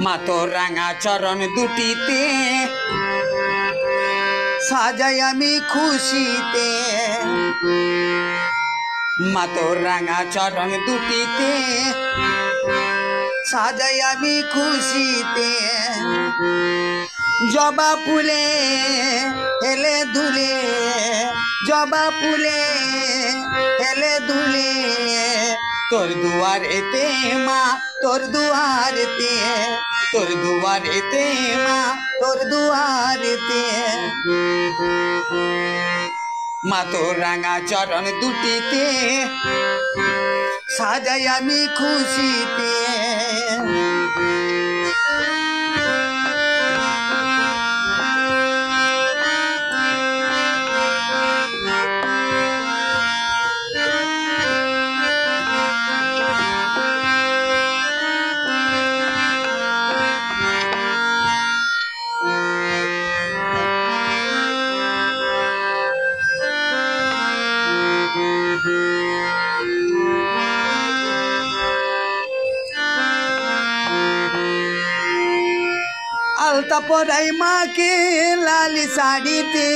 মা তোর রাঙা চরণ দুটিতে সাজাই আমি খুশিতে, মা তোর রাঙা চরণ দুটিতে সাজাই আমি খুশিতে। জবা ফুলে হেলে দুলে, জবা ফুলে হেলে দুলে, তোর দুয়ারেতে মা তোর দুয়ারেতে, তোর দুয়ারেতে মা তোর দুয়ারেতে। মা তোর রাঙা চরণ দুটিতে সাজাই আমি খুশিতে। আলতা পরাই মাকে লাল শাড়িতে,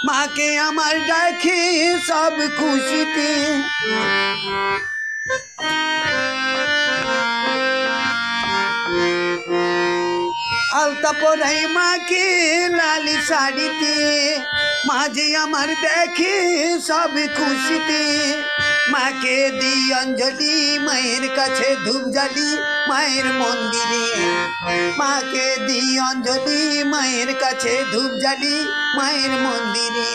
মাকে আমার ডাকে সব খুশিতে। আলতা পরাই মাকে লাল শাড়িতে, মাঝে আমার দেখে সব খুশিতে। মাকে দি অঞ্জলি মায়ের কাছে ধূপ জ্বালি মায়ের মন্দিরে, মাকে দি অঞ্জলি মায়ের কাছে ধূপ জ্বালি মায়ের মন্দিরে।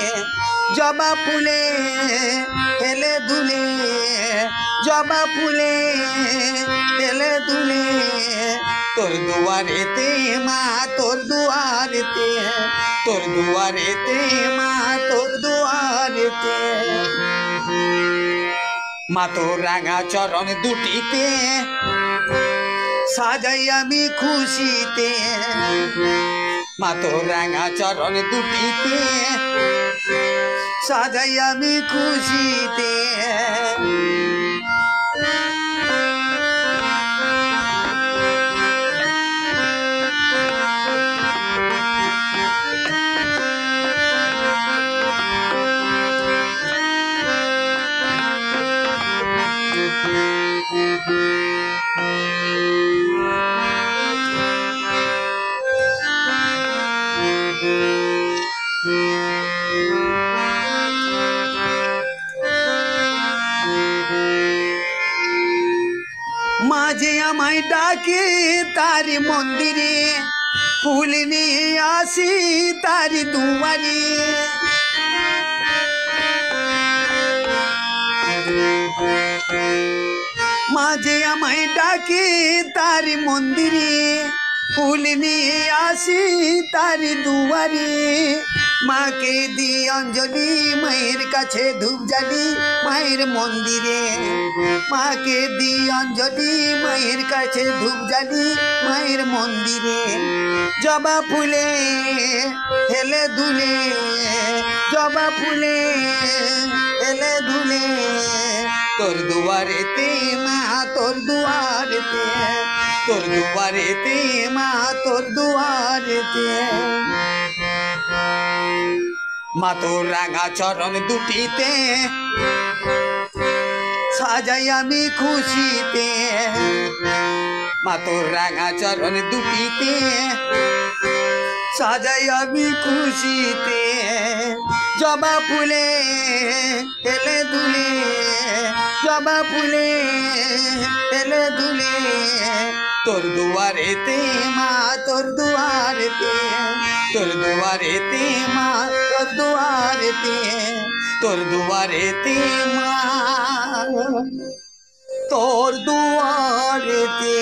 জবা ফুলে হেলে দুলে, জবা ফুলে হেলে দুলে, তোর দুয়ারেতে মা তোর দুয়ারেতে, তোর দুয়ারেতে মা তোর দুয়ারেতে। মা তোর রাঙা চরণ দুটিতে সাজাই আমি খুশিতে, মা তোর রাঙা চরণ দুটিতে সাজাই আমি খুশিতে। মাঝে আমায় ডাকে তার মন্দিরে, ফুল নিয়ে আসি তার দুয়ারে। মাঝে আমায় ডাকে তার মন্দিরে, ফুল নিয়ে আসি তার দুয়ারে। মাকে দি অঞ্জলি মায়ের কাছে ধূপ জ্বালি মায়ের মন্দিরে, মাকে দি অঞ্জলি মায়ের কাছে ধূপ জ্বালি মায়ের মন্দিরে। জবা ফুলে হেলে দুলে, জবা ফুলে হেলে দুলে, তোর দুয়ারেতে মা তোর দুয়ারেতে, তোর দুয়ারেতে মা তোর দুয়ারেতে। মা তোর রাঙা চরণ দুটিতে সাজাই আমি খুশিতে, মা তোর রাঙা চরণ দুটিতে সাজাই আমি খুশিতে। জবা ফুলে হেলে দুলে, জবা ফুলে হেলে দুলে, তোর দুয়ারেতে মা তোর দুয়ারেতে, তোর দুয়ারেতে মা তোর দুয়ারেতে, তোর দুয়ারেতে মা তোর দুয়ারেতে।